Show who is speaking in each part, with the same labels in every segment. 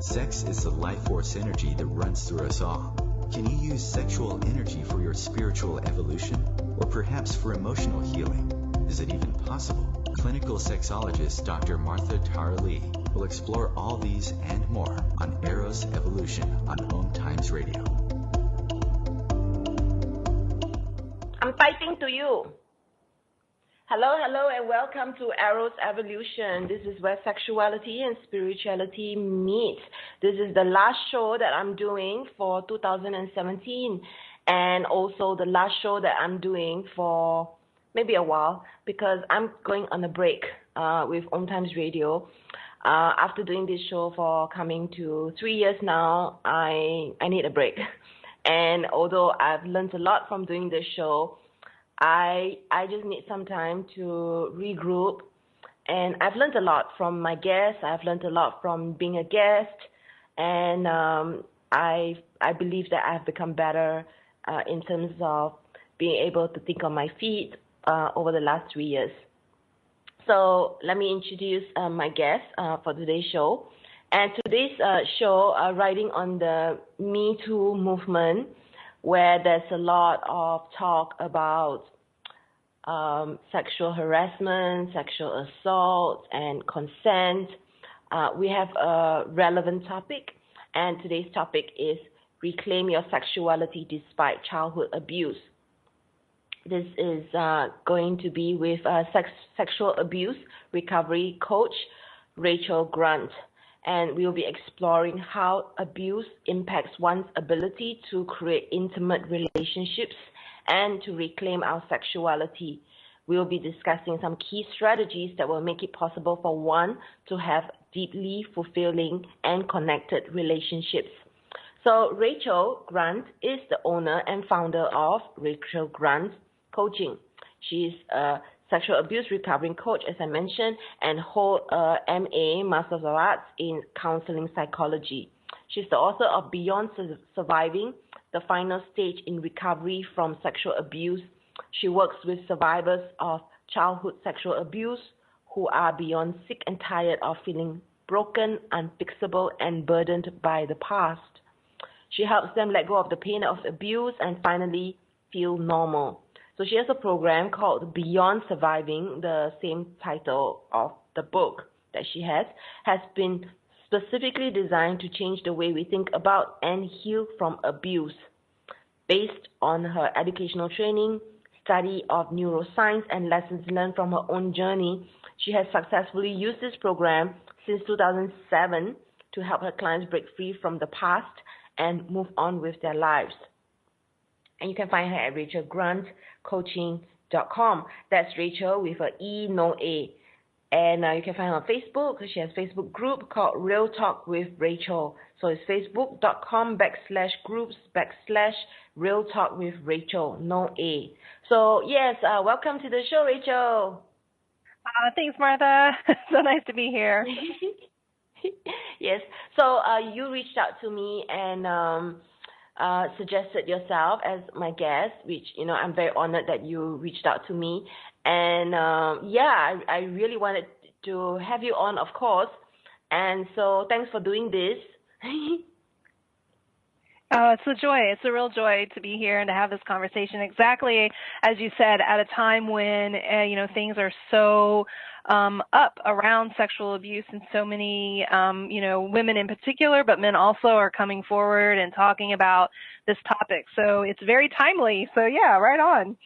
Speaker 1: Sex is the life force energy that runs through us all. Can you use sexual energy for your spiritual evolution? Or perhaps for emotional healing? Is it even possible? Clinical sexologist Dr. Martha Tara Lee will explore all these and more on Eros Evolution on OMTimes Radio.
Speaker 2: I'm fighting to you. Hello, and welcome to Eros Evolution. This is where sexuality and spirituality meet. This is the last show that I'm doing for 2017, and also the last show that I'm doing for maybe a while, because I'm going on a break with OMTimes Radio. After doing this show for coming to 3 years now, I need a break. And although I've learned a lot from doing this show, I just need some time to regroup. And I've learned a lot from my guests. I've learned a lot from being a guest. And I believe that I've become better in terms of being able to think on my feet over the last 3 years. So let me introduce my guest for today's show. And today's show, riding on the Me Too movement, where there's a lot of talk about sexual harassment, sexual assault, and consent. We have a relevant topic, and today's topic is Reclaim Your Sexuality Despite Childhood Abuse. This is going to be with sexual abuse recovery coach Rachel Grant. And we'll be exploring how abuse impacts one's ability to create intimate relationships and to reclaim our sexuality. We'll be discussing some key strategies that will make it possible for one to have deeply fulfilling and connected relationships. So Rachel Grant is the owner and founder of Rachel Grant Coaching. She's a sexual abuse recovering coach, as I mentioned, and hold a MA, Master of Arts, in counseling psychology. She's the author of Beyond Surviving, the final stage in recovery from sexual abuse. She works with survivors of childhood sexual abuse who are beyond sick and tired of feeling broken, unfixable, and burdened by the past. She helps them let go of the pain of abuse and finally feel normal. So she has a program called Beyond Surviving, the same title of the book that she has been specifically designed to change the way we think about and heal from abuse. Based on her educational training, study of neuroscience, and lessons learned from her own journey, she has successfully used this program since 2007 to help her clients break free from the past and move on with their lives. And you can find her at rachelgrantcoaching.com. That's Rachel with an E, no A. And you can find her on Facebook. She has a Facebook group called Real Talk with Rachel. So it's facebook.com/groups/Real Talk with Rachel, no A. So yes, welcome to the show, Rachel.
Speaker 3: Thanks, Martha. So nice to be here.
Speaker 2: Yes. So you reached out to me and suggested yourself as my guest, which, I'm very honored that you reached out to me. And I really wanted to have you on, of course. And so thanks for doing this.
Speaker 3: It's a joy. It's a real joy to be here and to have this conversation. Exactly as you said, at a time when, things are so up around sexual abuse, and so many, women in particular, but men also are coming forward and talking about this topic. So it's very timely. So yeah, right on.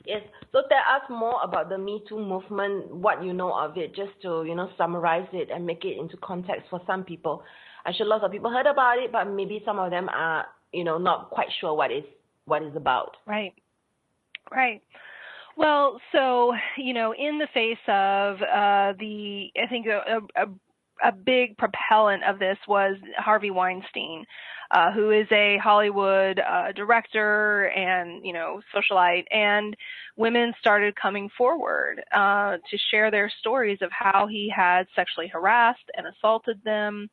Speaker 2: Yes. So tell us more about the Me Too movement, what you know of it, just to, summarize it and make it into context for some people. I'm sure lots of people heard about it, but maybe some of them are, not quite sure what it's about.
Speaker 3: Right. Well, so, in the face of I think a big propellant of this was Harvey Weinstein, who is a Hollywood director and, socialite, and women started coming forward to share their stories of how he had sexually harassed and assaulted them.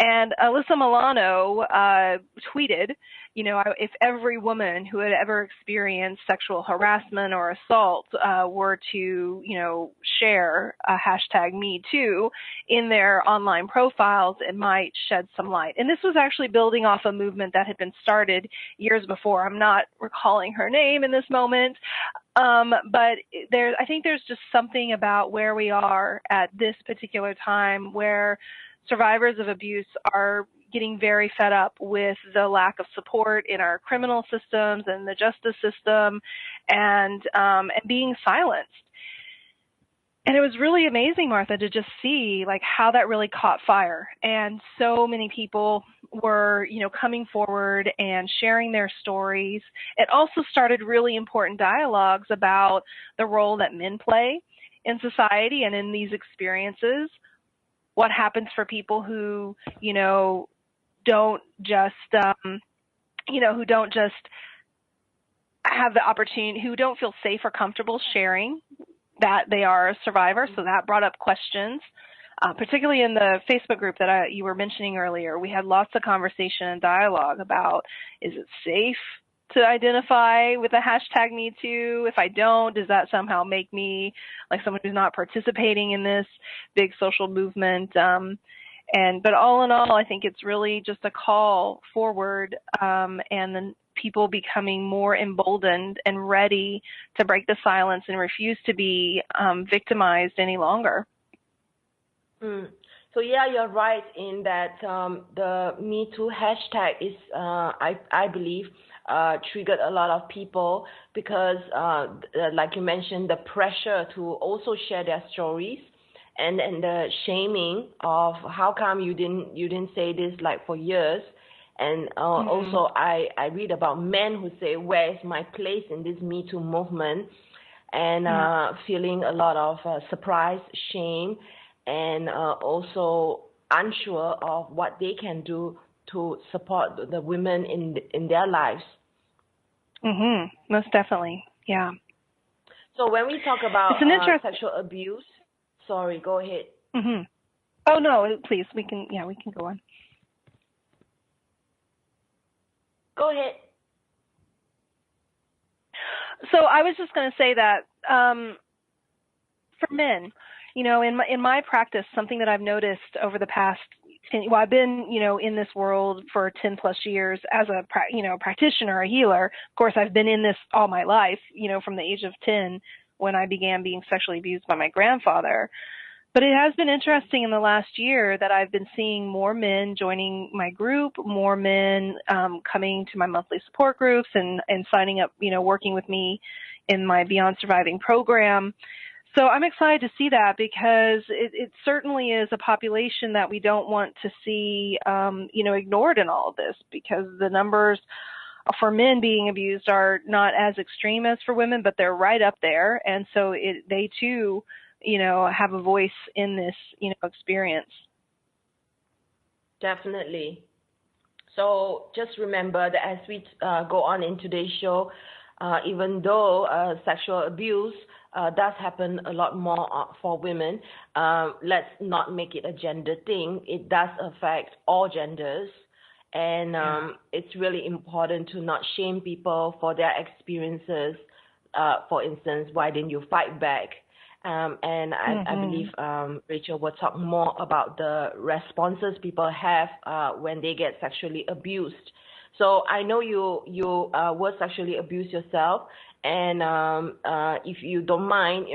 Speaker 3: And Alyssa Milano tweeted, if every woman who had ever experienced sexual harassment or assault were to, share a hashtag #MeToo in their online profiles, it might shed some light. And this was actually building off a movement that had been started years before. I'm not recalling her name in this moment, but I think there's just something about where we are at this particular time where survivors of abuse are getting very fed up with the lack of support in our criminal systems and the justice system, and being silenced. And it was really amazing, Martha, to just see like how that really caught fire. And so many people were, coming forward and sharing their stories. It also started really important dialogues about the role that men play in society and in these experiences. What happens for people who, don't just, who don't just have the opportunity, who don't feel safe or comfortable sharing that they are a survivor. So that brought up questions, particularly in the Facebook group that you were mentioning earlier. We had lots of conversation and dialogue about, is it safe to identify with a hashtag #MeToo? If I don't, does that somehow make me like someone who's not participating in this big social movement? But all in all, I think it's really just a call forward, and then people becoming more emboldened and ready to break the silence and refuse to be victimized any longer.
Speaker 2: So yeah, you're right in that the #MeToo hashtag is, I believe, triggered a lot of people because, like you mentioned, the pressure to also share their stories, and the shaming of how come you didn't say this like for years. And also I read about men who say, where is my place in this #MeToo movement? And feeling a lot of surprise, shame, and also unsure of what they can do to support the women in their lives.
Speaker 3: Most definitely, yeah.
Speaker 2: So when we talk about sexual abuse, sorry, go ahead.
Speaker 3: Oh no, please, we can go on.
Speaker 2: Go ahead.
Speaker 3: So I was just going to say that for men, in my practice, something that I've noticed over the past I've been, in this world for 10 plus years as a, practitioner, a healer. Of course, I've been in this all my life, from the age of 10 when I began being sexually abused by my grandfather. But it has been interesting in the last year that I've been seeing more men joining my group, more men coming to my monthly support groups and signing up, working with me in my Beyond Surviving program. So I'm excited to see that because it certainly is a population that we don't want to see, ignored in all of this, because the numbers for men being abused are not as extreme as for women, but they're right up there. And so they too, have a voice in this, experience.
Speaker 2: Definitely. So just remember that as we go on in today's show, even though sexual abuse does happen a lot more for women, let's not make it a gender thing. It does affect all genders. And it's really important to not shame people for their experiences. For instance, why didn't you fight back? And I believe Rachel will talk more about the responses people have when they get sexually abused. So I know you were sexually abused yourself, and if you don't mind,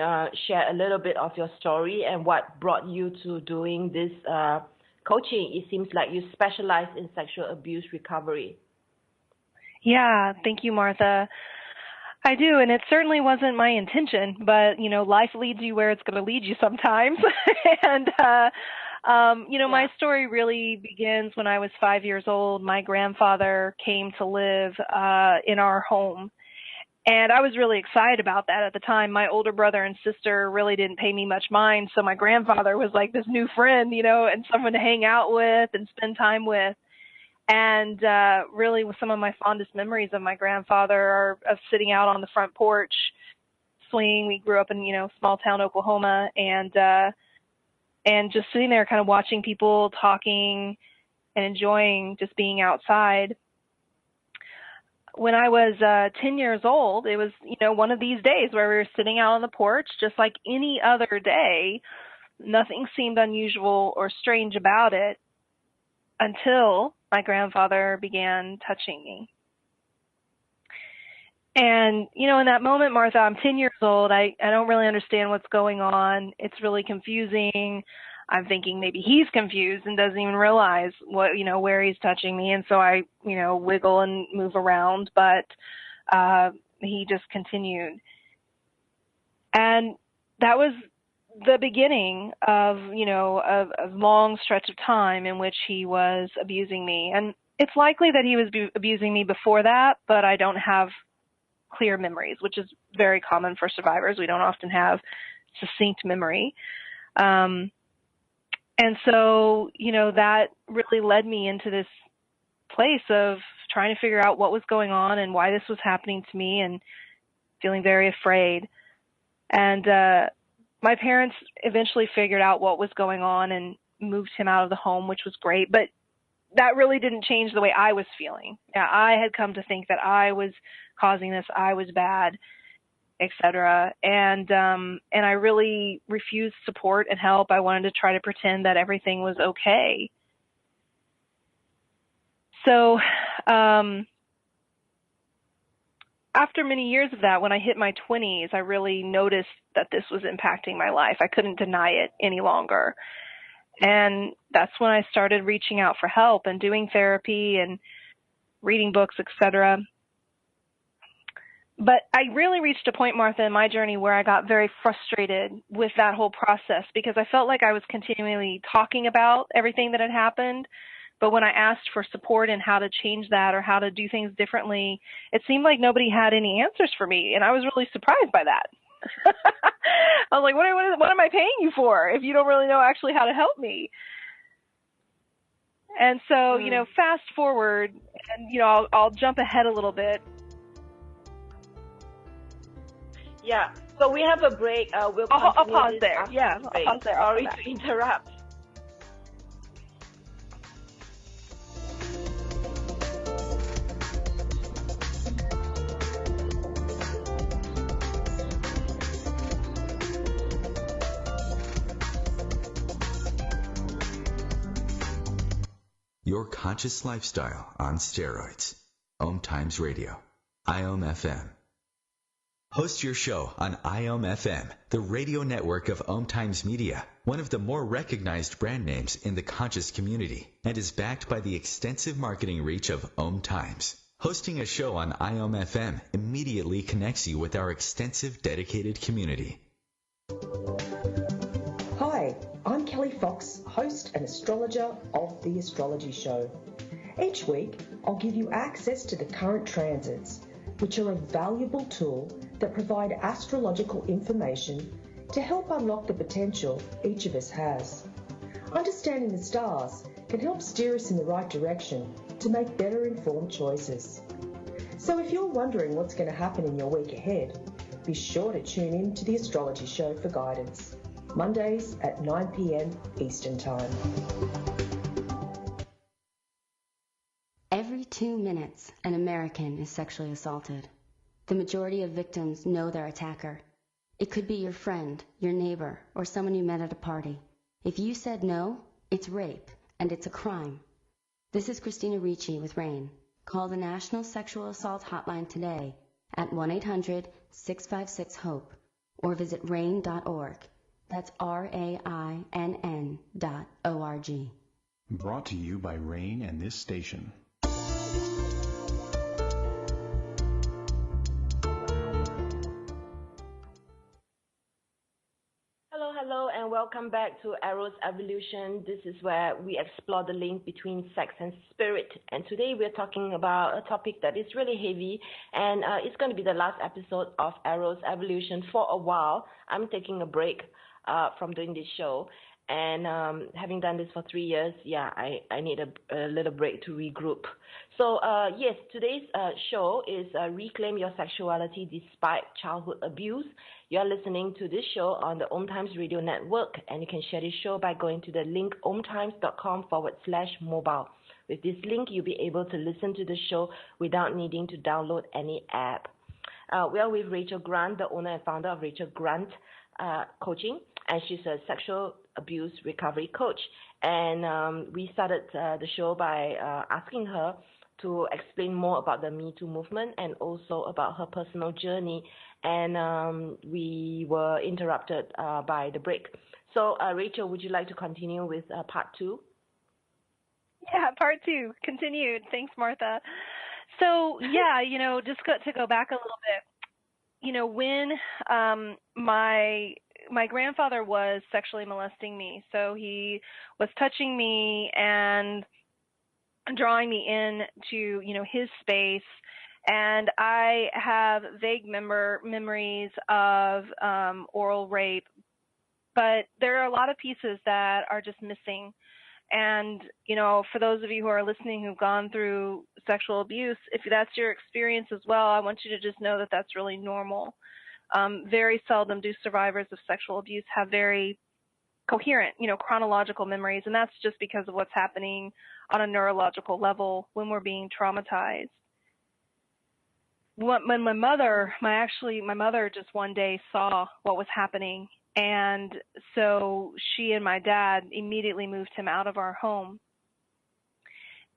Speaker 2: share a little bit of your story and what brought you to doing this coaching. It seems like you specialize in sexual abuse recovery.
Speaker 3: Yeah, thank you, Martha. I do, and it certainly wasn't my intention, but, life leads you where it's going to lead you sometimes. And, my story really begins when I was 5 years old. My grandfather came to live in our home, and I was really excited about that at the time. My older brother and sister really didn't pay me much mind, so my grandfather was like this new friend, and someone to hang out with and spend time with. And really, with some of my fondest memories of my grandfather are of sitting out on the front porch, swinging. We grew up in, small town Oklahoma, and just sitting there, kind of watching people talking, and enjoying just being outside. When I was 10 years old, it was, one of these days where we were sitting out on the porch just like any other day. Nothing seemed unusual or strange about it until my grandfather began touching me. And, in that moment, Martha, I'm 10 years old. I don't really understand what's going on. It's really confusing. I'm thinking maybe he's confused and doesn't even realize where he's touching me. And so I, wiggle and move around, but he just continued. And that was the beginning of, a long stretch of time in which he was abusing me. And it's likely that he was abusing me before that, but I don't have clear memories, which is very common for survivors. We don't often have succinct memory. And so, that really led me into this place of trying to figure out what was going on and why this was happening to me and feeling very afraid. And my parents eventually figured out what was going on and moved him out of the home, which was great. But that really didn't change the way I was feeling. Yeah, I had come to think that I was causing this, I was bad, etc. And I really refused support and help. I wanted to try to pretend that everything was okay. So after many years of that, when I hit my 20s, I really noticed that this was impacting my life. I couldn't deny it any longer. And that's when I started reaching out for help and doing therapy and reading books, etc. But I really reached a point, Martha, in my journey where I got very frustrated with that whole process because I felt like I was continually talking about everything that had happened. But when I asked for support and how to change that or how to do things differently, it seemed like nobody had any answers for me. And I was really surprised by that. I was like, what am I paying you for if you don't really know actually how to help me? And so, fast forward, and, I'll jump ahead a little bit.
Speaker 2: Yeah. So we have a break. We'll
Speaker 3: I'll pause there. Yeah,
Speaker 2: I'll pause there. Sorry to interrupt.
Speaker 1: Your conscious lifestyle on steroids. OMTimes Radio. IOM-FM. Host your show on IOM-FM, the radio network of OMTimes Media, one of the more recognized brand names in the conscious community, and is backed by the extensive marketing reach of OMTimes. Hosting a show on IOM-FM immediately connects you with our extensive dedicated community.
Speaker 4: Hi, I'm Kelly Fox, host and astrologer of The Astrology Show. Each week, I'll give you access to the current transits, which are a valuable tool that provide astrological information to help unlock the potential each of us has. Understanding the stars can help steer us in the right direction to make better informed choices. So if you're wondering what's going to happen in your week ahead, be sure to tune in to The Astrology Show for guidance. Mondays at 9 p.m. Eastern Time.
Speaker 5: Every 2 minutes, an American is sexually assaulted. The majority of victims know their attacker. It could be your friend, your neighbor, or someone you met at a party. If you said no, it's rape, and it's a crime. This is Christina Ricci with RAIN. Call the National Sexual Assault Hotline today at 1-800-656-HOPE or visit RAIN.org. That's RAINN.org.
Speaker 6: Brought to you by RAIN and this station.
Speaker 2: Hello, and welcome back to Arrow's Evolution. This is where we explore the link between sex and spirit. And today we're talking about a topic that is really heavy, and it's going to be the last episode of Arrow's Evolution for a while. I'm taking a break from doing this show, and having done this for 3 years, I need a little break to regroup. So yes, today's show is Reclaim Your Sexuality Despite Childhood Abuse. You're listening to this show on the OMTimes Radio Network, and you can share this show by going to the link omtimes.com/mobile. With this link, you'll be able to listen to the show without needing to download any app. We are with Rachel Grant, the owner and founder of Rachel Grant Coaching, and she's a sexual abuse recovery coach. And we started the show by asking her to explain more about the Me Too movement and also about her personal journey. And we were interrupted by the break. So, Rachel, would you like to continue with part 2?
Speaker 3: Yeah, part 2, continued. Thanks, Martha. So, yeah, just to go back a little bit, when my grandfather was sexually molesting me, so he was touching me and drawing me into, his space, and I have vague memories of oral rape, but there are a lot of pieces that are just missing. And, for those of you who are listening who've gone through sexual abuse, if that's your experience as well, I want you to just know that that's really normal. Very seldom do survivors of sexual abuse have very coherent, chronological memories, and that's just because of what's happening on a neurological level when we're being traumatized. When my mother just one day saw what was happening, and so she and my dad immediately moved him out of our home.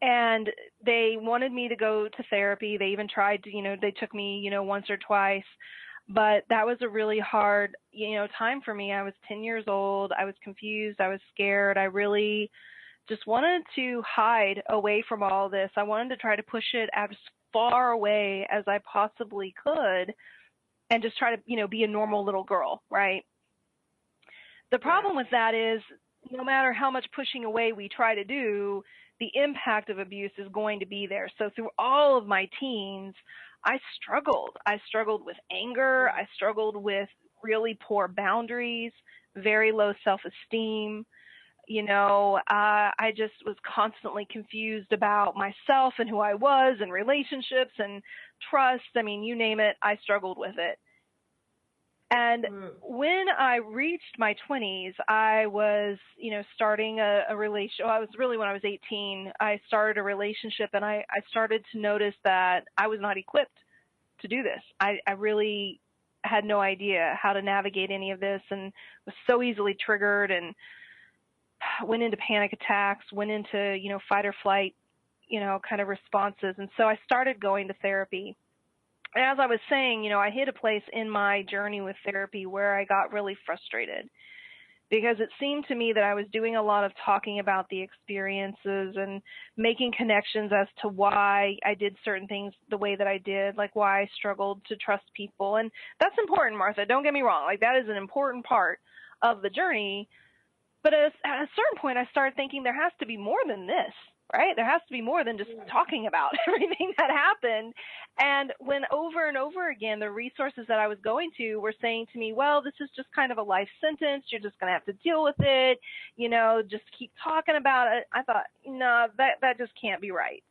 Speaker 3: And they wanted me to go to therapy. They even tried to, they took me, once or twice. But that was a really hard, time for me. I was 10 years old. I was confused. I was scared. I really just wanted to hide away from all this. I wanted to try to push it as far away as I possibly could and just try to, be a normal little girl, right? The problem with that is no matter how much pushing away we try to do, the impact of abuse is going to be there. So through all of my teens, I struggled. I struggled with anger. I struggled with really poor boundaries, very low self-esteem. I just was constantly confused about myself and who I was and relationships and trust. I mean, you name it, I struggled with it. And when I reached my 20s, I was, starting a relationship. Well, I was really when I was 18, I started a relationship, and I started to notice that I was not equipped to do this. I really had no idea how to navigate any of this and was so easily triggered and went into panic attacks, went into, fight or flight, kind of responses. And so I started going to therapy. And as I was saying, I hit a place in my journey with therapy where I got really frustrated because it seemed to me that I was doing a lot of talking about the experiences and making connections as to why I did certain things the way that I did, like why I struggled to trust people. And that's important, Martha. Don't get me wrong. Like, that is an important part of the journey. But at a certain point, I started thinking there has to be more than this, right? There has to be more than just talking about everything that happened. And when over and over again, the resources that I was going to were saying to me, well, this is just kind of a life sentence. You're just going to have to deal with it. Just keep talking about it. I thought, no, that just can't be right.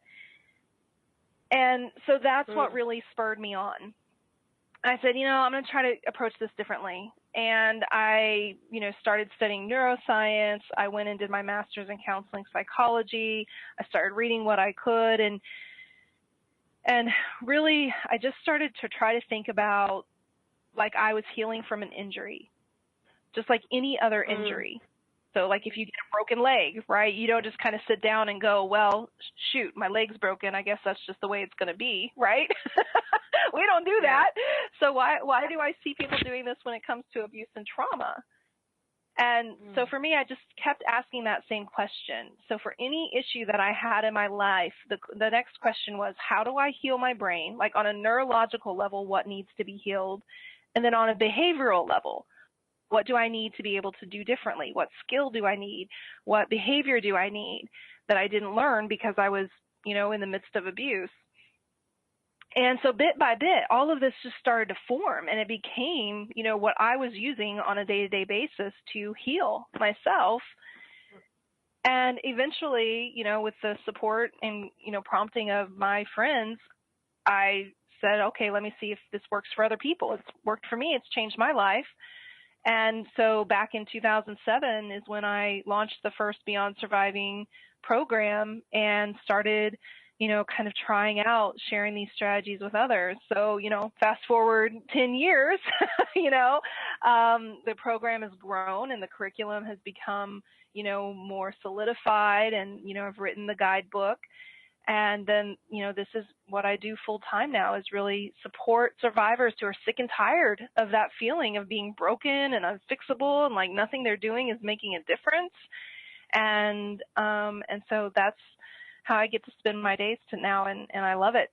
Speaker 3: And so that's what really spurred me on. I said, I'm going to try to approach this differently. And I, started studying neuroscience. I went and did my master's in counseling psychology. I started reading what I could. And really, I just started to try to think about like I was healing from an injury, just like any other injury. So like if you get a broken leg, right, you don't just kind of sit down and go, well, shoot, my leg's broken. I guess that's just the way it's going to be, right? We don't do that. So why do I see people doing this when it comes to abuse and trauma? And so for me, I just kept asking that same question. So for any issue that I had in my life, the next question was, how do I heal my brain? Like on a neurological level, what needs to be healed? And then on a behavioral level, what do I need to be able to do differently? What skill do I need? What behavior do I need that I didn't learn because I was, in the midst of abuse? And so bit by bit, all of this just started to form, and it became, what I was using on a day-to-day basis to heal myself. And eventually, with the support and, prompting of my friends, I said, okay, let me see if this works for other people. It's worked for me. It's changed my life. And so back in 2007 is when I launched the first Beyond Surviving program and started, kind of trying out sharing these strategies with others. So, fast forward 10 years, the program has grown and the curriculum has become, more solidified, and, I've written the guidebook. And then, this is what I do full time now, is really support survivors who are sick and tired of that feeling of being broken and unfixable, and like nothing they're doing is making a difference. And so that's how I get to spend my days to now, and I love it.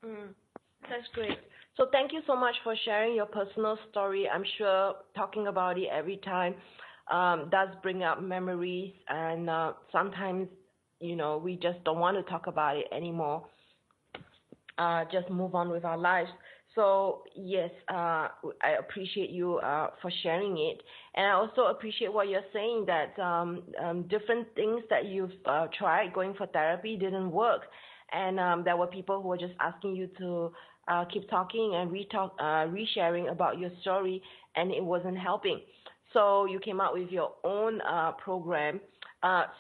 Speaker 2: That's great. So thank you so much for sharing your personal story. I'm sure talking about it every time does bring up memories, and sometimes, we just don't want to talk about it anymore. Just move on with our lives. So yes, I appreciate you for sharing it, and I also appreciate what you're saying, that different things that you've tried going for therapy didn't work, and there were people who were just asking you to keep talking and resharing about your story, and it wasn't helping. So you came out with your own program.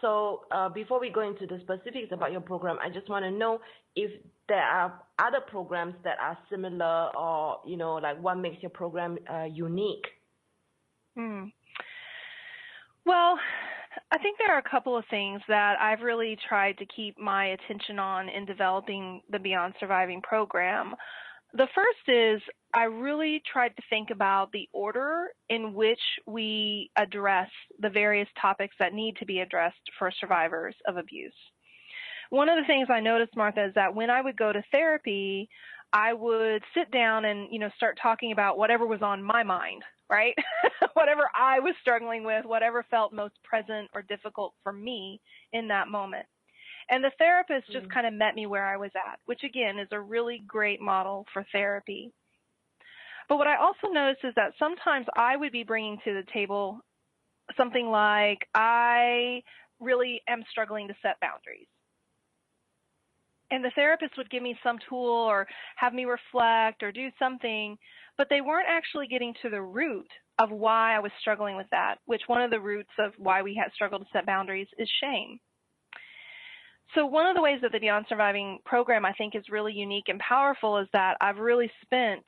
Speaker 2: So before we go into the specifics about your program, I just want to know if there are other programs that are similar, or, like what makes your program unique?
Speaker 3: Well, I think there are a couple of things that I've really tried to keep my attention on in developing the Beyond Surviving program. The first is I really tried to think about the order in which we address the various topics that need to be addressed for survivors of abuse. One of the things I noticed, Martha, is that when I would go to therapy, I would sit down and, start talking about whatever was on my mind, right? Whatever I was struggling with, whatever felt most present or difficult for me in that moment. And the therapist just kind of met me where I was at, which again is a really great model for therapy. But what I also noticed is that sometimes I would be bringing to the table something like, I really am struggling to set boundaries. And the therapist would give me some tool or have me reflect or do something, but they weren't actually getting to the root of why I was struggling with that, which one of the roots of why we had struggled to set boundaries is shame. So one of the ways that the Beyond Surviving program I think is really unique and powerful is that I've really spent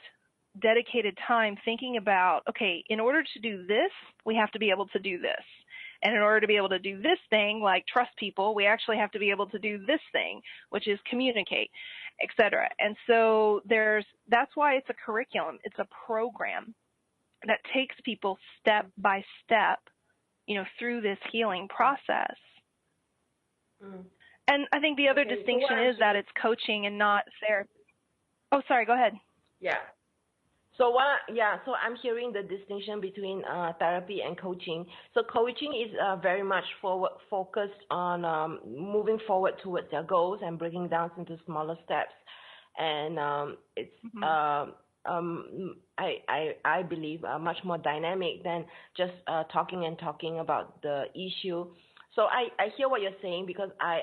Speaker 3: dedicated time thinking about, okay, in order to do this, we have to be able to do this. And in order to be able to do this thing, like trust people, we actually have to be able to do this thing, which is communicate, et cetera. And so that's why it's a curriculum. It's a program that takes people step by step, through this healing process. And I think the other distinction is that it's coaching and not therapy. Oh, sorry, go ahead.
Speaker 2: Yeah. So so I'm hearing the distinction between therapy and coaching. So coaching is very much focused on moving forward towards their goals and breaking down into smaller steps. And it's I believe much more dynamic than just talking about the issue. So I hear what you're saying, because I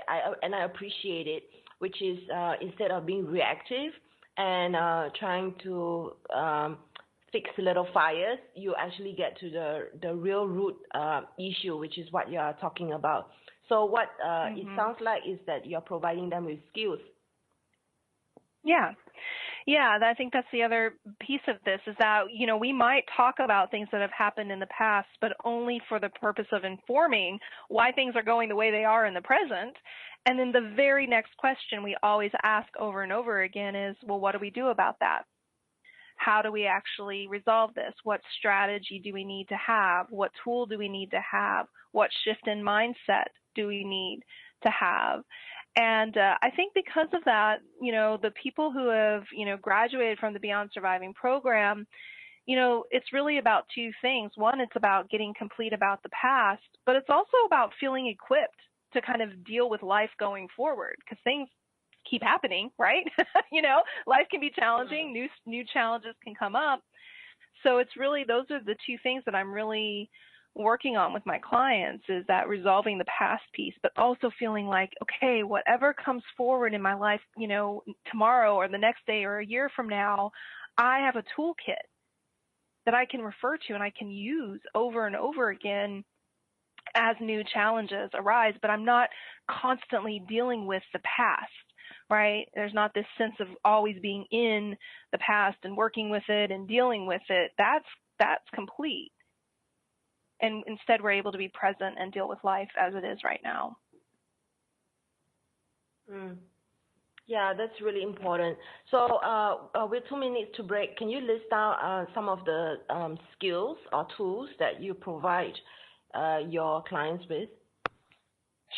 Speaker 2: appreciate it, which is instead of being reactive and trying to fix little fires, you actually get to the real root issue, which is what you are talking about. So what it sounds like is that you're providing them with skills.
Speaker 3: Yeah, I think that's the other piece of this, is that, we might talk about things that have happened in the past, but only for the purpose of informing why things are going the way they are in the present. And then the very next question we always ask over and over again is, well, what do we do about that? How do we actually resolve this? What strategy do we need to have? What tool do we need to have? What shift in mindset do we need to have? And I think because of that, the people who have, graduated from the Beyond Surviving program, it's really about two things. One, it's about getting complete about the past, but it's also about feeling equipped to kind of deal with life going forward, because things keep happening, right? Life can be challenging. New challenges can come up. So it's really, those are the two things that I'm really working on with my clients, is that resolving the past piece, but also feeling like, okay, whatever comes forward in my life, tomorrow or the next day or a year from now, I have a toolkit that I can refer to and I can use over and over again as new challenges arise, but I'm not constantly dealing with the past, right? There's not this sense of always being in the past and working with it and dealing with it. That's complete. And instead, we're able to be present and deal with life as it is right now.
Speaker 2: Yeah, that's really important. So with 2 minutes to break, can you list out some of the skills or tools that you provide your clients with?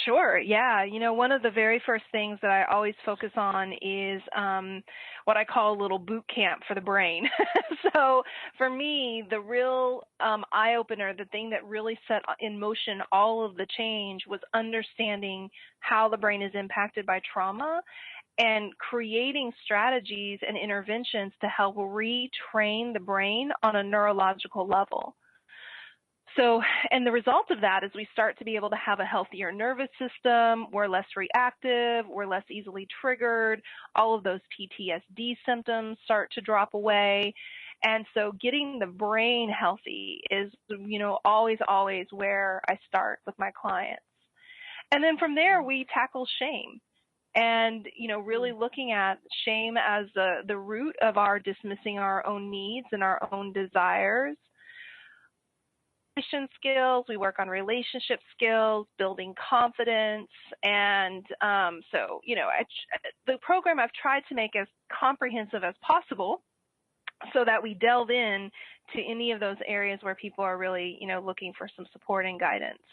Speaker 3: Sure. Yeah. One of the very first things that I always focus on is what I call a little boot camp for the brain. So for me, the real eye-opener, the thing that really set in motion all of the change was understanding how the brain is impacted by trauma and creating strategies and interventions to help retrain the brain on a neurological level. So, and the result of that is we start to be able to have a healthier nervous system, we're less reactive, we're less easily triggered, all of those PTSD symptoms start to drop away. And so getting the brain healthy is, always where I start with my clients. And then from there, we tackle shame. And, really looking at shame as the root of our dismissing our own needs and our own desires. Skills, we work on relationship skills, building confidence, and the program I've tried to make as comprehensive as possible so that we delve in to any of those areas where people are really, looking for some support and guidance.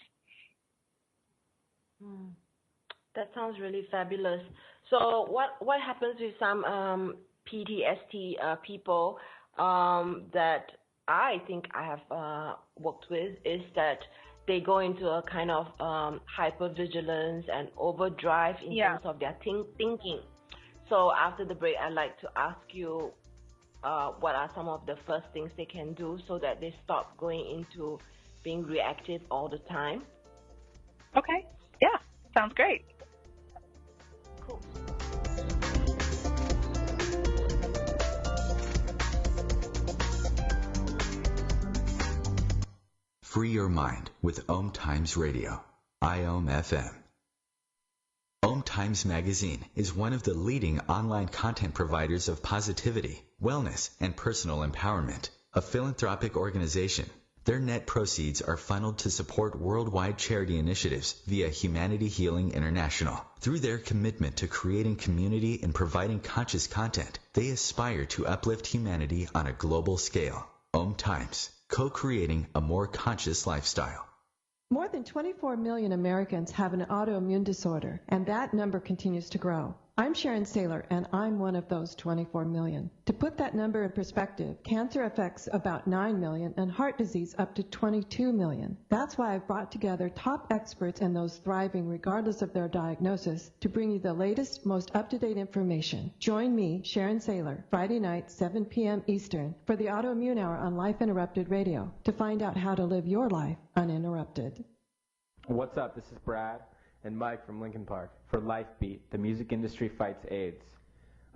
Speaker 2: That sounds really fabulous. So what happens with some PTSD people that I think I have worked with is that they go into a kind of hypervigilance and overdrive in terms of their thinking. So after the break, I'd like to ask you what are some of the first things they can do so that they stop going into being reactive all the time?
Speaker 3: Okay. Yeah. Sounds great.
Speaker 2: Cool.
Speaker 1: Free your mind with OMTimes Radio, IOM FM. OMTimes Magazine is one of the leading online content providers of positivity, wellness, and personal empowerment, a philanthropic organization. Their net proceeds are funneled to support worldwide charity initiatives via Humanity Healing International. Through their commitment to creating community and providing conscious content, they aspire to uplift humanity on a global scale. OMTimes, co-creating a more conscious lifestyle.
Speaker 7: More than 24 million Americans have an autoimmune disorder, and that number continues to grow. I'm Sharon Saylor, and I'm one of those 24 million. To put that number in perspective, cancer affects about 9 million and heart disease up to 22 million. That's why I've brought together top experts and those thriving regardless of their diagnosis to bring you the latest, most up-to-date information. Join me, Sharon Saylor, Friday night, 7 p.m. Eastern, for the Autoimmune Hour on Life Interrupted Radio to find out how to live your life uninterrupted.
Speaker 8: What's up? This is Brad and Mike from Lincoln Park for Life Beat, the music industry fights AIDS.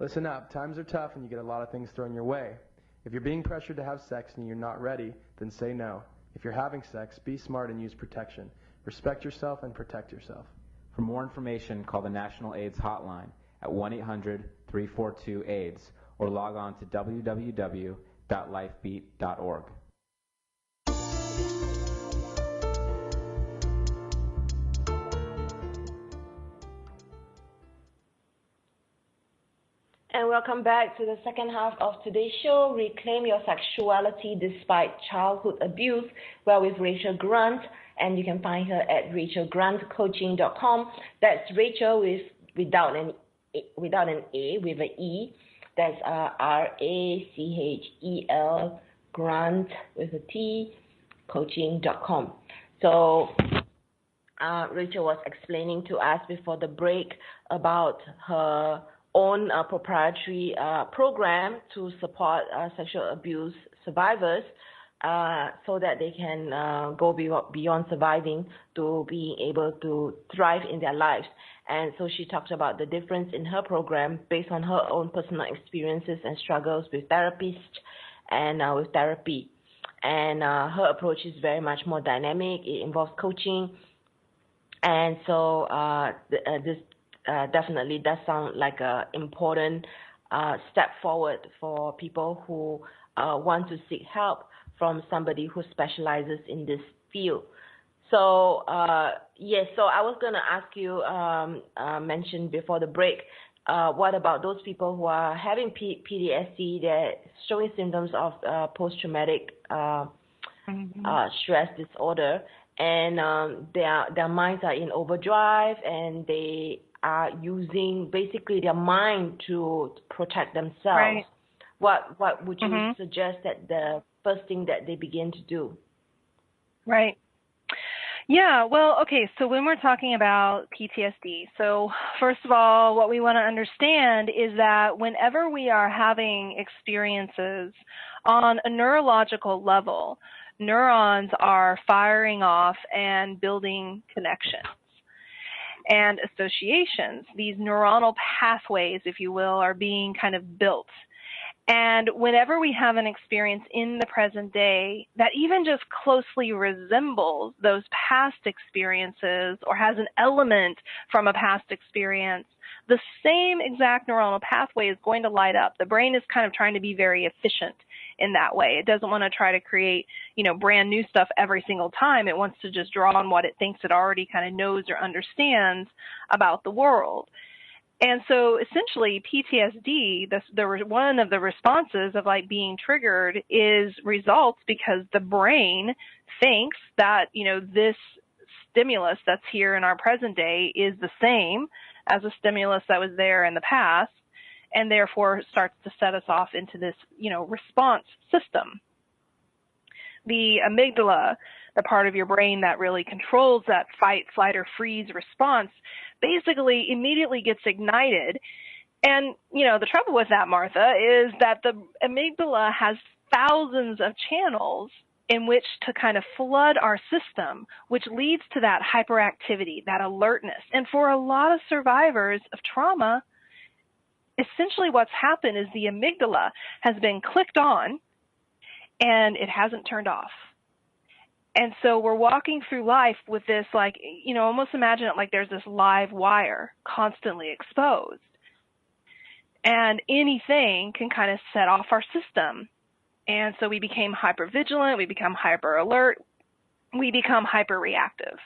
Speaker 9: Listen up, times are tough and you get a lot of things thrown your way. If you're being pressured to have sex and you're not ready, then say no. If you're having sex, be smart and use protection. Respect yourself and protect yourself.
Speaker 8: For more information, call the National AIDS Hotline at 1-800-342-AIDS or log on to www.lifebeat.org.
Speaker 2: And welcome back to the second half of today's show, Reclaim Your Sexuality Despite Childhood Abuse, where with Rachel Grant, and you can find her at rachelgrantcoaching.com. That's Rachel without an A, with an E. That's RACHEL, Grant with a T, coaching.com. So Rachel was explaining to us before the break about her own proprietary program to support sexual abuse survivors so that they can go beyond surviving to being able to thrive in their lives. And so she talked about the difference in her program based on her own personal experiences and struggles with therapists and with therapy. and her approach is very much more dynamic. It involves coaching, and so this definitely does sound like an important step forward for people who want to seek help from somebody who specializes in this field. So yes, so I was going to ask you, mentioned before the break, what about those people who are having PTSD, they're showing symptoms of post-traumatic stress disorder, and their minds are in overdrive, and they are using basically their mind to protect themselves.
Speaker 3: Right.
Speaker 2: What would you suggest that the first thing that they begin to do?
Speaker 3: Right. Yeah, well, okay, so when we're talking about PTSD, so first of all, what we want to understand is that whenever we are having experiences on a neurological level, neurons are firing off and building connections and associations. These neuronal pathways, if you will, are being kind of built. And whenever we have an experience in the present day that even just closely resembles those past experiences or has an element from a past experience, the same exact neuronal pathway is going to light up. The brain is kind of trying to be very efficient in that way. It doesn't want to try to create, brand new stuff every single time. It wants to just draw on what it thinks it already kind of knows or understands about the world. And so essentially PTSD, one of the responses of like being triggered is results because the brain thinks that, this stimulus that's here in our present day is the same as a stimulus that was there in the past, and therefore starts to set us off into this, response system. The amygdala, the part of your brain that really controls that fight, flight, or freeze response, basically immediately gets ignited. And, the trouble with that, Martha, is that the amygdala has thousands of channels in which to kind of flood our system, which leads to that hyperactivity, that alertness. And for a lot of survivors of trauma, essentially what's happened is the amygdala has been clicked on and it hasn't turned off. And so we're walking through life with this, almost imagine it like there's this live wire constantly exposed. And anything can kind of set off our system. And so we became hypervigilant, we become hyper alert, we become hyper reactive.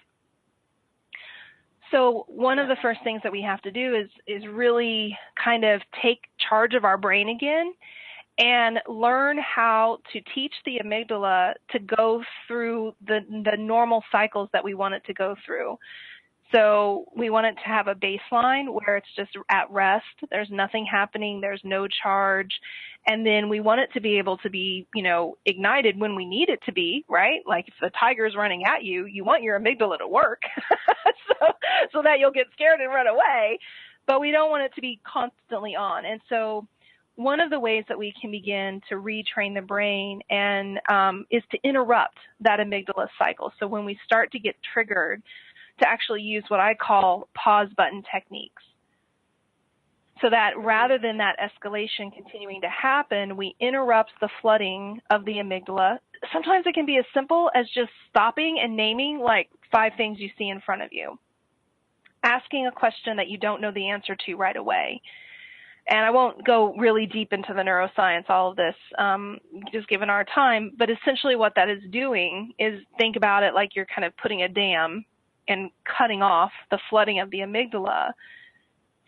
Speaker 3: So one of the first things that we have to do is really kind of take charge of our brain again and learn how to teach the amygdala to go through the normal cycles that we want it to go through. So we want it to have a baseline where it's just at rest, there's nothing happening, there's no charge, and then we want it to be able to be, ignited when we need it to be, right? Like if the tiger's running at you, you want your amygdala to work so that you'll get scared and run away, but we don't want it to be constantly on. And so one of the ways that we can begin to retrain the brain and is to interrupt that amygdala cycle. So when we start to get triggered, to actually use what I call pause button techniques. So that rather than that escalation continuing to happen, we interrupt the flooding of the amygdala. Sometimes it can be as simple as just stopping and naming like 5 things you see in front of you. Asking a question that you don't know the answer to right away. And I won't go really deep into the neuroscience, all of this, just given our time, but essentially what that is doing is think about it like you're kind of putting a dam and cutting off the flooding of the amygdala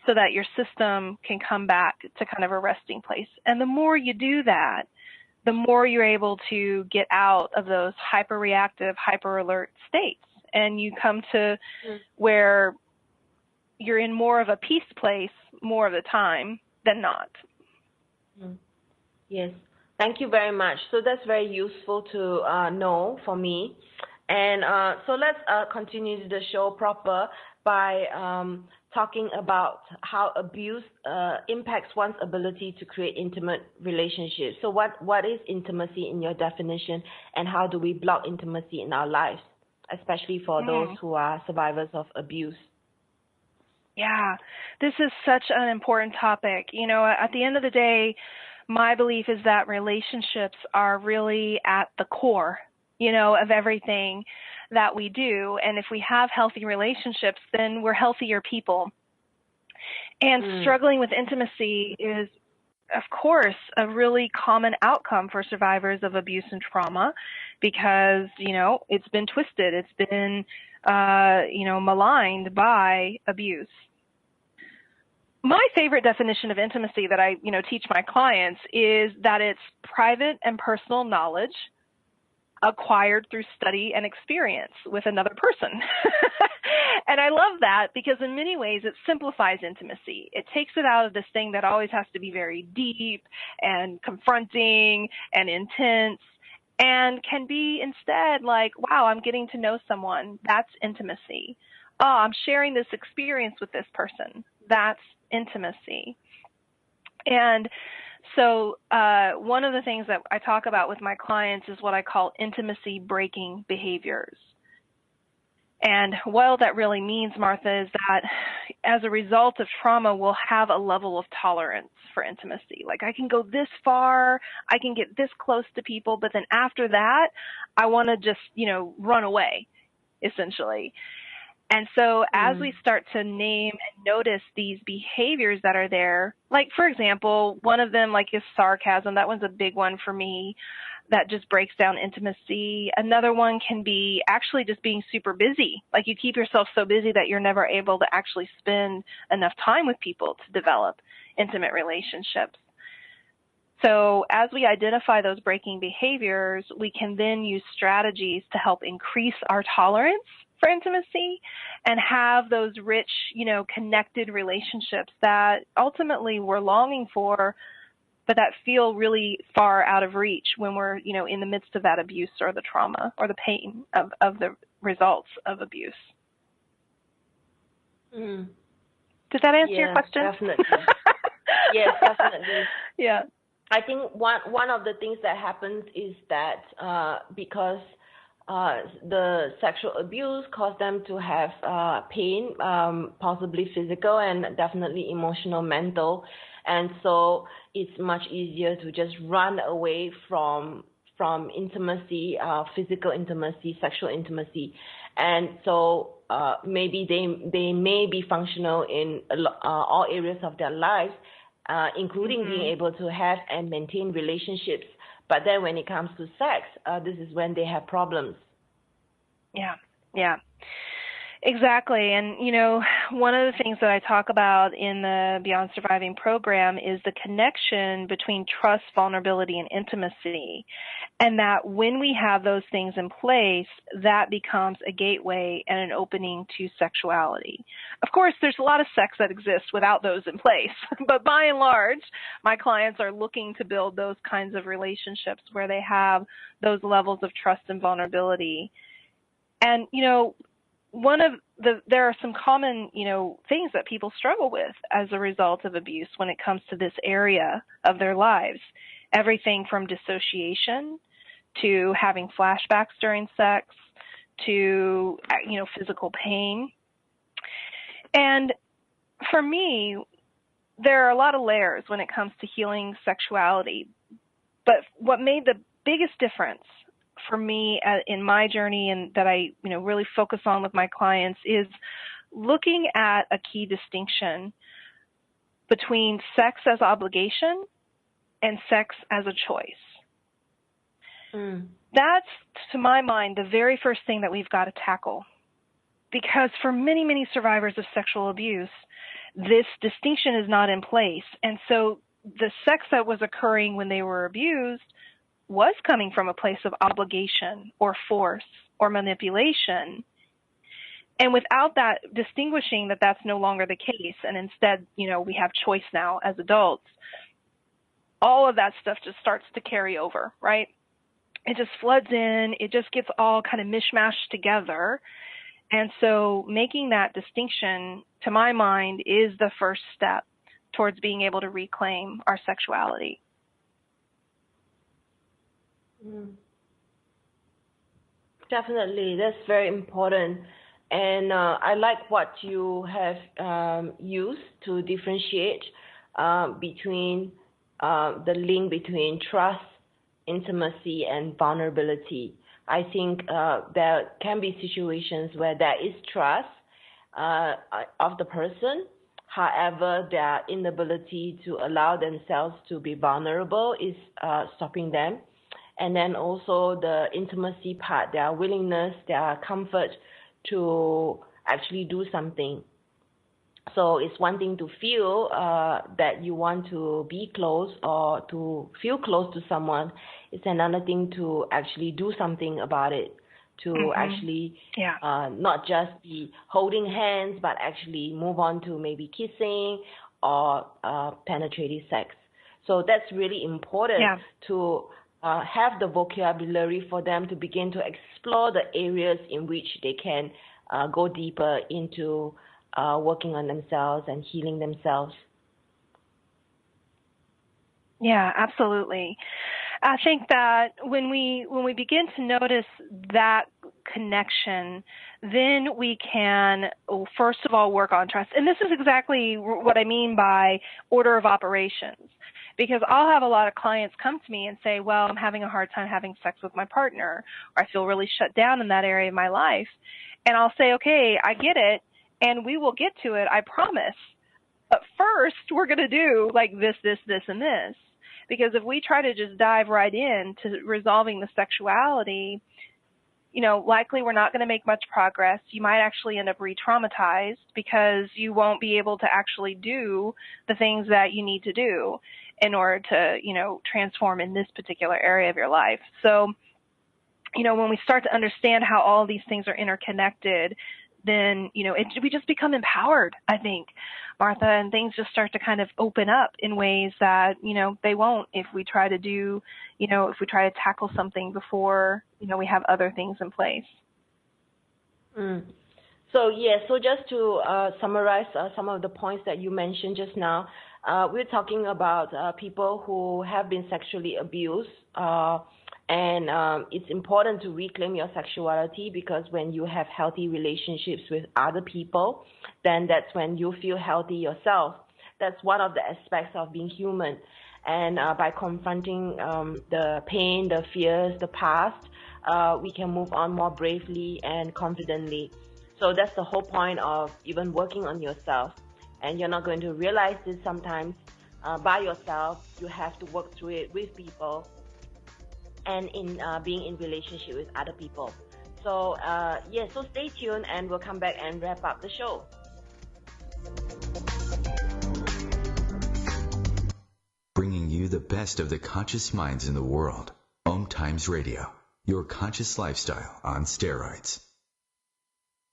Speaker 3: so that your system can come back to kind of a resting place. And the more you do that, the more you're able to get out of those hyper-reactive, hyper-alert states. And you come to where you're in more of a peace place more of the time than not.
Speaker 2: Yes. Thank you very much. So that's very useful to know for me. And so let's continue the show proper by talking about how abuse impacts one's ability to create intimate relationships. So what is intimacy in your definition, and how do we block intimacy in our lives, especially for those who are survivors of abuse?
Speaker 3: Yeah, this is such an important topic. At the end of the day, my belief is that relationships are really at the core, of everything that we do. And if we have healthy relationships, then we're healthier people. And struggling with intimacy is, of course, a really common outcome for survivors of abuse and trauma because, it's been twisted. It's been, maligned by abuse. My favorite definition of intimacy that I, teach my clients is that it's private and personal knowledge acquired through study and experience with another person. And I love that because in many ways it simplifies intimacy. It takes it out of this thing that always has to be very deep and confronting and intense, and can be instead like, wow, I'm getting to know someone. That's intimacy. Oh, I'm sharing this experience with this person. That's intimacy. And so one of the things that I talk about with my clients is what I call intimacy breaking behaviors. And what that really means, Martha, is that as a result of trauma, we'll have a level of tolerance for intimacy. Like I can go this far, I can get this close to people, but then after that, I want to just, run away, essentially. And so as we start to name and notice these behaviors that are there, like, for example, one of them is sarcasm. That one's a big one for me that just breaks down intimacy. Another one can be actually just being super busy. Like you keep yourself so busy that you're never able to actually spend enough time with people to develop intimate relationships. So as we identify those breaking behaviors, we can then use strategies to help increase our tolerance for intimacy and have those rich, connected relationships that ultimately we're longing for, but that feel really far out of reach when we're, in the midst of that abuse or the trauma or the pain of the results of abuse. Does that answer your question?
Speaker 2: Definitely. Yes, definitely.
Speaker 3: Yeah.
Speaker 2: I think one of the things that happens is that because the sexual abuse caused them to have pain, possibly physical and definitely emotional, mental, and so it's much easier to just run away from intimacy, physical intimacy, sexual intimacy, and so maybe they may be functional in all areas of their lives, including being able to have and maintain relationships. But then when it comes to sex, this is when they have problems. Yeah. Exactly. And, one of the things that I talk about in the Beyond Surviving program is the connection between trust, vulnerability, and intimacy. And that when we have those things in place, that becomes a gateway and an opening to sexuality. Of course, there's a lot of sex that exists without those in place. But by and large, my clients are looking to build those kinds of relationships where they have those levels of trust and vulnerability. And, there are some common, things that people struggle with as a result of abuse when it comes to this area of their lives. Everything from dissociation to having flashbacks during sex to, physical pain. And for me, there are a lot of layers when it comes to healing sexuality. But what made the biggest difference for me in my journey and that I, really focus on with my clients is looking at a key distinction between sex as obligation and sex as a choice. That's, to my mind, the very first thing that we've got to tackle. Because for many, many survivors of sexual abuse, this distinction is not in place. And so the sex that was occurring when they were abused was coming from a place of obligation or force or manipulation. And without that distinguishing that that's no longer the case, and instead, we have choice now as adults, all of that stuff just starts to carry over, right? It just floods in. It just gets all kind of mishmashed together. And so making that distinction, to my mind, is the first step towards being able to reclaim our sexuality. Definitely, that's very important. And I like what you have used to differentiate between the link between trust, intimacy, and vulnerability. I think there can be situations where there is trust of the person. However, their inability to allow themselves to be vulnerable is stopping them. And then also the intimacy part, their willingness, their comfort to actually do something. So it's one thing to feel that you want to be close or to feel close to someone. It's another thing to actually do something about it, to actually not just be holding hands, but actually move on to maybe kissing or penetrative sex. So that's really important to have the vocabulary for them to begin to explore the areas in which they can go deeper into working on themselves and healing themselves.
Speaker 3: Yeah, absolutely. I think that when we begin to notice that connection, then we can, first of all, work on trust. And this is exactly what I mean by order of operations. Because I'll have a lot of clients come to me and say, well, I'm having a hard time having sex with my partner, or I feel really shut down in that area of my life. And I'll say, okay, I get it, and we will get to it, I promise. But first, we're going to do like this, and this. Because if we try to just dive right into resolving the sexuality, likely we're not going to make much progress. You might actually end up re-traumatized because you won't be able to actually do the things that you need to do in order to, transform in this particular area of your life. So, when we start to understand how all these things are interconnected, then, we just become empowered, I think, Martha, and things just start to kind of open up in ways that, they won't if we try to do, if we try to tackle something before, we have other things in place.
Speaker 2: So just to summarize some of the points that you mentioned just now, we're talking about people who have been sexually abused, and it's important to reclaim your sexuality, because when you have healthy relationships with other people, then that's when you feel healthy yourself. That's one of the aspects of being human. And by confronting the pain, the fears, the past, we can move on more bravely and confidently. So that's the whole point of even working on yourself. And you're not going to realize this sometimes by yourself. You have to work through it with people and in being in relationship with other people. So so stay tuned, and we'll come back and wrap up the show.
Speaker 1: Bringing you the best of the conscious minds in the world. OMTimes Radio, your conscious lifestyle on steroids.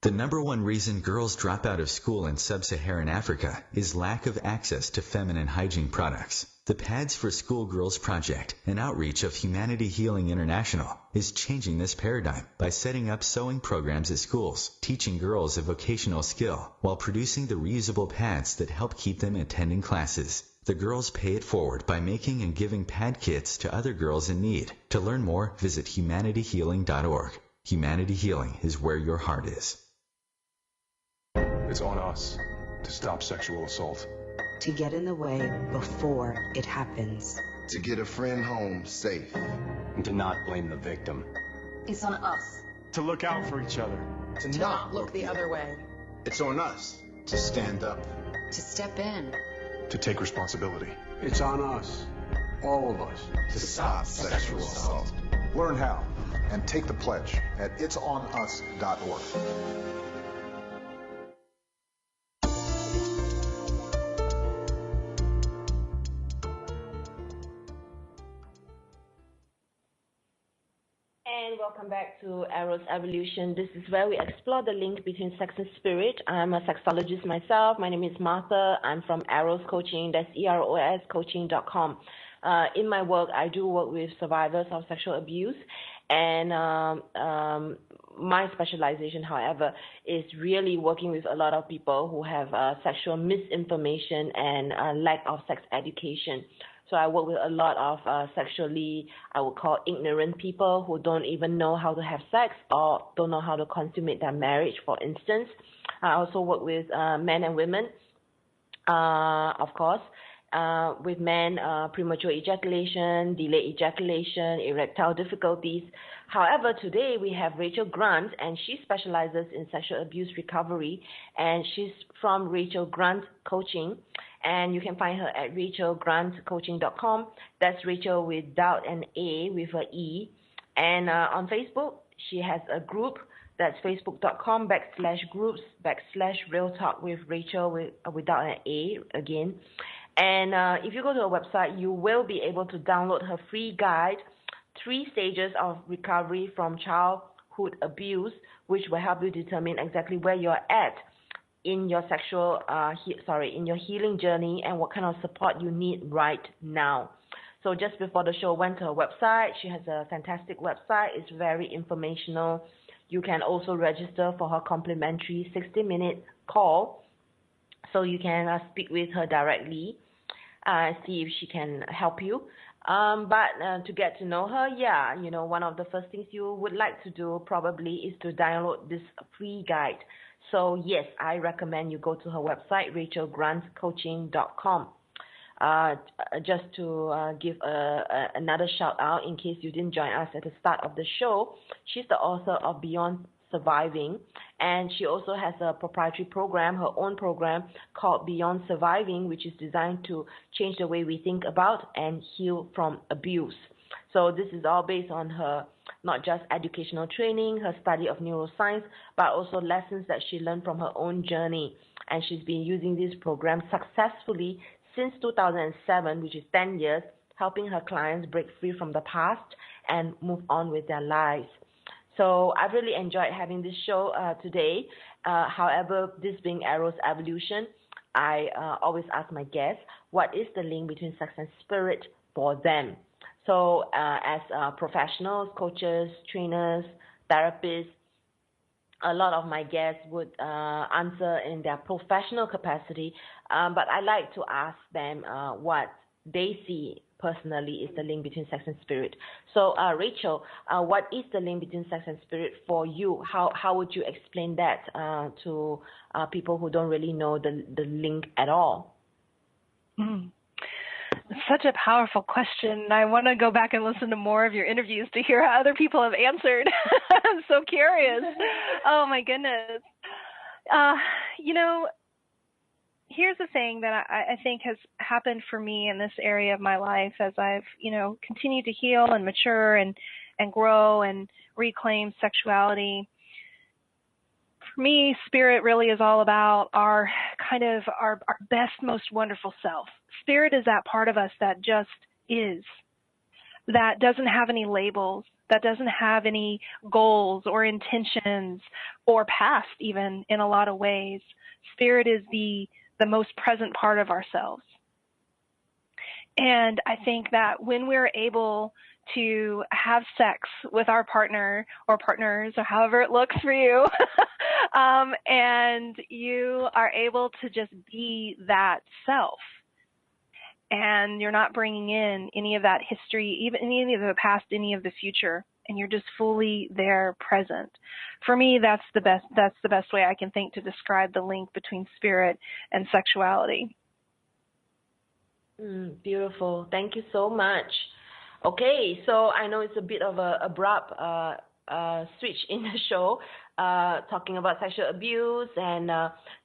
Speaker 1: The number one reason girls drop out of school in sub-Saharan Africa is lack of access to feminine hygiene products. The Pads for Schoolgirls Project, an outreach of Humanity Healing International, is changing this paradigm by setting up sewing programs at schools, teaching girls a vocational skill, while producing the reusable pads that help keep them attending classes. The girls pay it forward by making and giving pad kits to other girls in need. To learn more, visit humanityhealing.org. Humanity Healing is where your heart is.
Speaker 10: It's on us to stop sexual assault.
Speaker 11: To get in the way before it happens.
Speaker 12: To get a friend home safe.
Speaker 13: And to not blame the victim.
Speaker 14: It's on us.
Speaker 10: To look out for each other.
Speaker 14: To not look the other way.
Speaker 12: It's on us to stand up.
Speaker 14: To step in.
Speaker 10: To take responsibility.
Speaker 13: It's on us, all of us,
Speaker 12: to stop sexual assault.
Speaker 10: Learn how and take the pledge at itsonus.org.
Speaker 2: And welcome back to Eros Evolution. This is where we explore the link between sex and spirit. I'm a sexologist myself. My name is Martha. I'm from Eros Coaching. That's EROS coaching.com. In my work, I do work with survivors of sexual abuse. And my specialization, however, is really working with a lot of people who have sexual misinformation and lack of sex education. So I work with a lot of sexually, I would call, ignorant people who don't even know how to have sex or don't know how to consummate their marriage, for instance. I also work with men and women, of course, with men, premature ejaculation, delayed ejaculation, erectile difficulties. However, today we have Rachel Grant, and she specializes in sexual abuse recovery, and she's from Rachel Grant Coaching, and you can find her at rachelgrantcoaching.com. That's Rachel without an A, with an E. And on Facebook, she has a group. That's facebook.com/groups/Real Talk with Rachel without an A again. And if you go to her website, you will be able to download her free guide, 3 stages of recovery from childhood abuse, which will help you determine exactly where you're at in your in your healing journey and what kind of support you need right now. So just before the show, went to her website. She has a fantastic website. It's very informational. You can also register for her complimentary 60-minute call, so you can speak with her directly, see if she can help you. But to get to know her, one of the first things you would like to do probably is to download this free guide. So yes, I recommend you go to her website, rachelgrantcoaching.com. Just to give another shout out in case you didn't join us at the start of the show, she's the author of Beyond Surviving, and she also has a proprietary program, her own program called Beyond Surviving, which is designed to change the way we think about and heal from abuse. So this is all based on her not just educational training, her study of neuroscience, but also lessons that she learned from her own journey. And she's been using this program successfully since 2007, which is 10 years, helping her clients break free from the past and move on with their lives. So I've really enjoyed having this show today. However, this being Arrow's Evolution, I always ask my guests, what is the link between sex and spirit for them? So as professionals, coaches, trainers, therapists, a lot of my guests would answer in their professional capacity, but I like to ask them what they see personally is the link between sex and spirit. So Rachel, what is the link between sex and spirit for you? How would you explain that to people who don't really know the link at all?
Speaker 3: Such a powerful question. I want to go back and listen to more of your interviews to hear how other people have answered. I'm so curious. Oh my goodness. Here's the thing that I think has happened for me in this area of my life as I've, continued to heal and mature and grow and reclaim sexuality. For me, spirit really is all about our best, most wonderful self. Spirit is that part of us that just is, that doesn't have any labels, that doesn't have any goals or intentions or past even in a lot of ways. Spirit is the most present part of ourselves. And I think that when we're able to have sex with our partner or partners or however it looks for you, and you are able to just be that self, and you're not bringing in any of that history, even any of the past, any of the future, and you're just fully there, present. For me, that's the best way I can think to describe the link between spirit and sexuality.
Speaker 2: Beautiful. Thank you so much. Okay, so I know it's a bit of a abrupt switch in the show, talking about sexual abuse and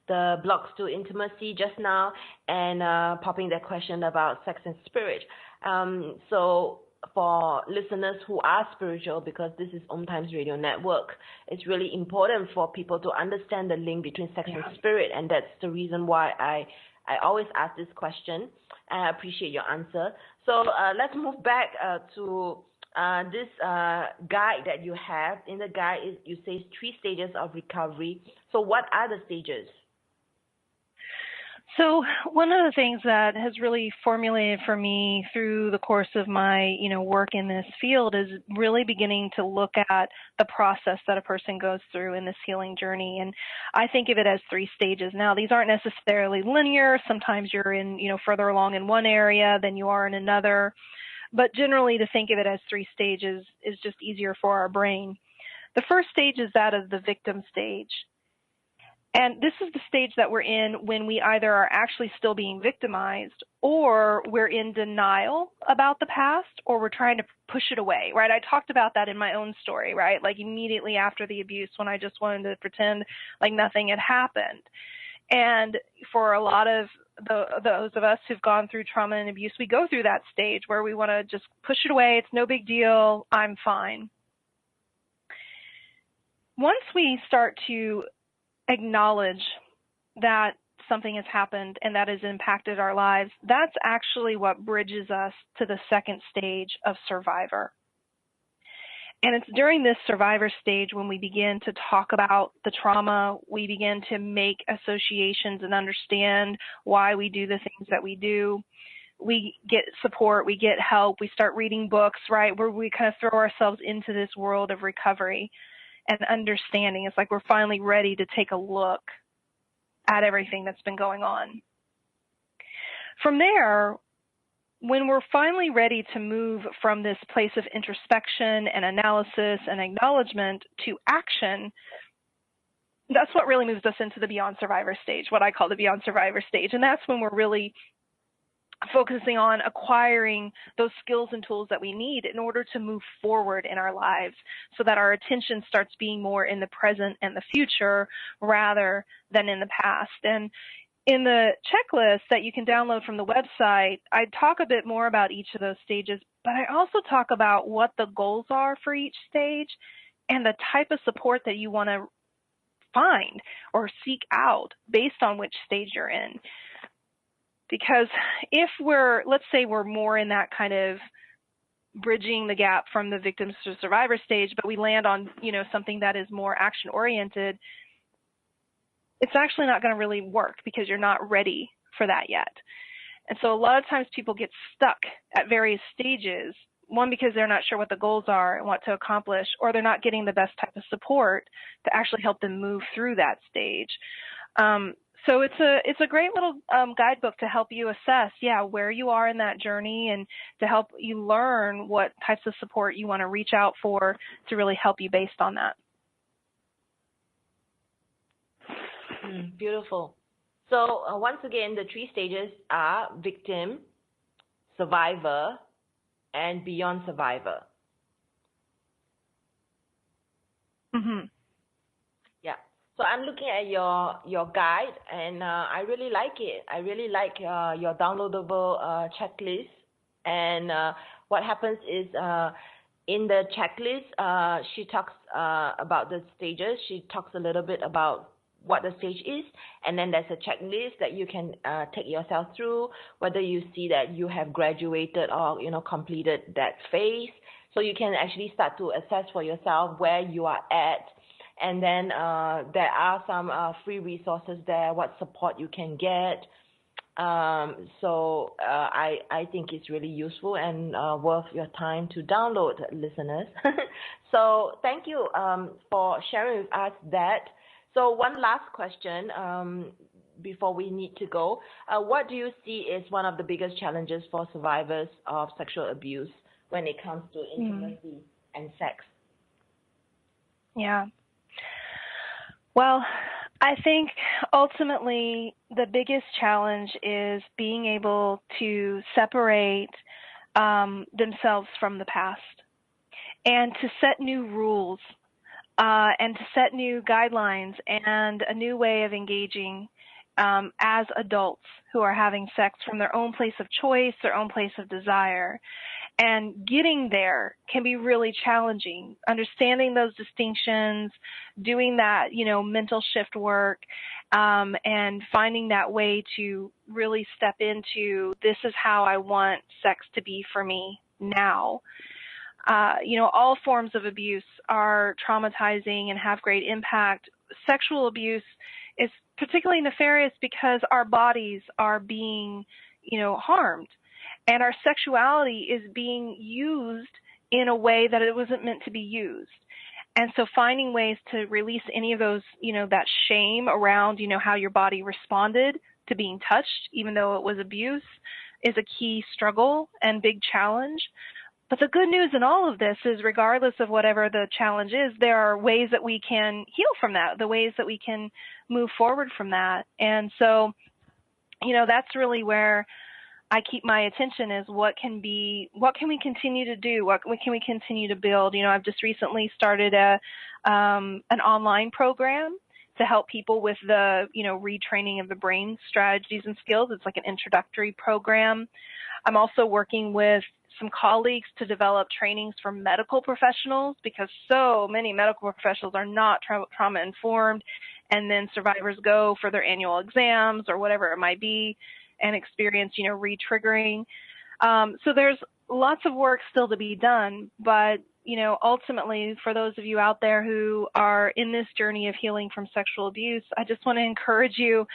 Speaker 2: the blocks to intimacy just now, and popping that question about sex and spirit. So for listeners who are spiritual, because this is OMTimes Radio Network, it's really important for people to understand the link between sex and spirit, and that's the reason why I always ask this question, and I appreciate your answer. So let's move back to this guide that you have. In the guide, you say 3 stages of recovery. So what are the stages?
Speaker 3: So one of the things that has really formulated for me through the course of my, work in this field is really beginning to look at the process that a person goes through in this healing journey. And I think of it as 3 stages. Now, these aren't necessarily linear. Sometimes you're in, further along in one area than you are in another. But generally, to think of it as 3 stages is just easier for our brain. The first stage is that of the victim stage. And this is the stage that we're in when we either are actually still being victimized, or we're in denial about the past, or we're trying to push it away, right? I talked about that in my own story, right? Like immediately after the abuse, when I just wanted to pretend like nothing had happened. And for a lot of those of us who've gone through trauma and abuse, we go through that stage where we want to just push it away. It's no big deal. I'm fine. Once we start to acknowledge that something has happened and that has impacted our lives, that's actually what bridges us to the second stage of survivor. And it's during this survivor stage when we begin to talk about the trauma, we begin to make associations and understand why we do the things that we do. We get support, we get help, we start reading books, right, where we kind of throw ourselves into this world of recovery and understanding. It's like we're finally ready to take a look at everything that's been going on. From there, when we're finally ready to move from this place of introspection and analysis and acknowledgement to action, that's what really moves us into the Beyond Survivor stage, what I call the Beyond Survivor stage. And that's when we're really focusing on acquiring those skills and tools that we need in order to move forward in our lives so that our attention starts being more in the present and the future rather than in the past. And in the checklist that you can download from the website, I talk a bit more about each of those stages, but I also talk about what the goals are for each stage and the type of support that you want to find or seek out based on which stage you're in. Because if let's say we're more in that kind of bridging the gap from the victims to survivor stage, but we land on, something that is more action oriented, it's actually not going to really work because you're not ready for that yet. And so a lot of times people get stuck at various stages, one, because they're not sure what the goals are and what to accomplish, or they're not getting the best type of support to actually help them move through that stage. So it's a great little guidebook to help you assess, where you are in that journey and to help you learn what types of support you want to reach out for to really help you based on that.
Speaker 2: Beautiful. So once again, the three stages are victim, survivor, and beyond survivor.
Speaker 3: Mm-hmm.
Speaker 2: Yeah. So I'm looking at your guide, and I really like it. I really like your downloadable checklist. And what happens is in the checklist, she talks about the stages. She talks a little bit about what the stage is, and then there's a checklist that you can take yourself through, whether you see that you have graduated or completed that phase. So you can actually start to assess for yourself where you are at. And then there are some free resources there, what support you can get. So I think it's really useful and worth your time to download, listeners. So thank you for sharing with us that. So one last question before we need to go. What do you see is one of the biggest challenges for survivors of sexual abuse when it comes to intimacy and sex?
Speaker 3: Yeah. Well, I think ultimately the biggest challenge is being able to separate themselves from the past and to set new rules and to set new guidelines and a new way of engaging as adults who are having sex from their own place of choice, their own place of desire. And getting there can be really challenging. Understanding those distinctions, doing that, mental shift work, and finding that way to really step into, this is how I want sex to be for me now. All forms of abuse are traumatizing and have great impact. Sexual abuse is particularly nefarious because our bodies are being, harmed. And our sexuality is being used in a way that it wasn't meant to be used. And so finding ways to release any of those, that shame around, how your body responded to being touched, even though it was abuse, is a key struggle and big challenge. the good news in all of this is, regardless of whatever the challenge is, there are ways that we can heal from that, the ways that we can move forward from that. And so, that's really where I keep my attention, is what can we continue to do? What can we continue to build? I've just recently started an online program to help people with the, retraining of the brain strategies and skills. It's like an introductory program. I'm also working with some colleagues to develop trainings for medical professionals, because so many medical professionals are not trauma informed, and then survivors go for their annual exams or whatever it might be and experience, re-triggering. So there's lots of work still to be done, but ultimately, for those of you out there who are in this journey of healing from sexual abuse, I just want to encourage you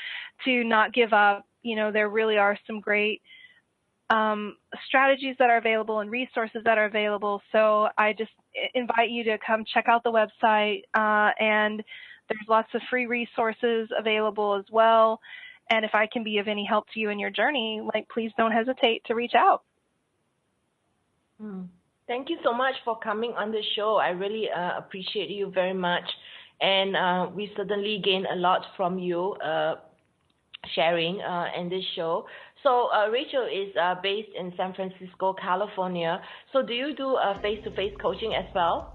Speaker 3: to not give up. There really are some great strategies that are available and resources that are available. So I just invite you to come check out the website, and there's lots of free resources available as well. And if I can be of any help to you in your journey, please don't hesitate to reach out.
Speaker 2: Thank you so much for coming on the show. I really appreciate you very much. And we certainly gain a lot from you sharing in this show. So Rachel is based in San Francisco, California. So do you do face-to-face coaching as well?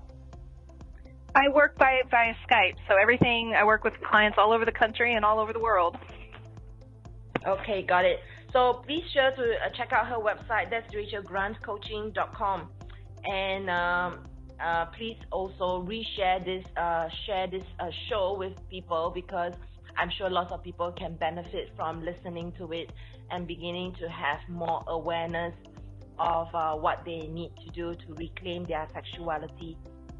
Speaker 3: I work via Skype. So I work with clients all over the country and all over the world.
Speaker 2: Okay, got it. So be sure to check out her website. That's rachelgrantcoaching.com. And please also share this show with people, because I'm sure lots of people can benefit from listening to it and beginning to have more awareness of what they need to do to reclaim their sexuality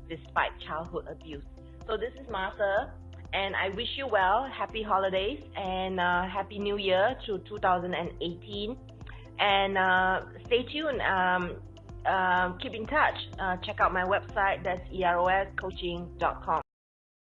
Speaker 2: despite childhood abuse. So this is Martha, and I wish you well, happy holidays, and happy new year to 2018. And stay tuned, keep in touch. Check out my website, that's eroscoaching.com.